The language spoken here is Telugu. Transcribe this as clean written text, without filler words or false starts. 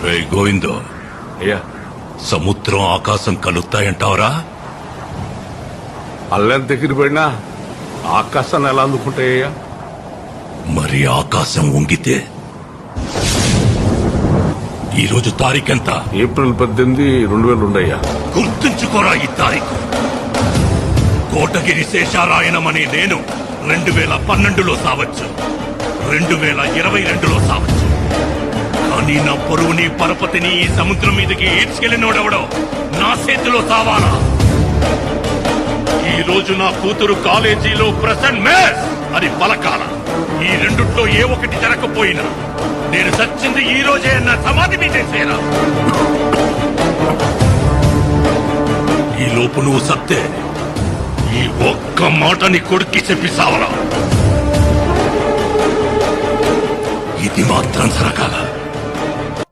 రేయ్ గోవిందో, అయ్యా సముద్రం ఆకాశం కలుస్తాయంటావరా? అల్లెంత ఎగిరిపోయినా ఆకాశాన్ని ఎలా అందుకుంటాయ్యా? మరి ఆకాశం వంగితే? ఈరోజు తారీఖెంత? ఏప్రిల్ 18, 2002 అయ్యా. గుర్తుంచుకోరా ఈ తారీఖు. కోటగిరి శేషారాయణమనే నేను 2012లో సావచ్చు, 2022లో సావచ్చు. కానీ నా పొరువుని పరపతిని ఈ సముద్రం మీదకి ఈడ్చుకెళ్ళినోడెవడో నా చేతిలో సావాలా? ఈ రోజు నా కూతురు కాలేజీలో ప్రెసెంట్ మేస్ అని పలకాల. ఈ రెండుట్లో ఏ ఒక్కటి జరగకపోయినా నేను చచ్చింది ఈ రోజే నా సమాధి మీదేసేరా. ఈ లోపు నువ్వు సత్తే ఈ ఒక్క మాటని కొడుక్కి చెప్పి సావరా. ఇది మాత్రం జరగాల.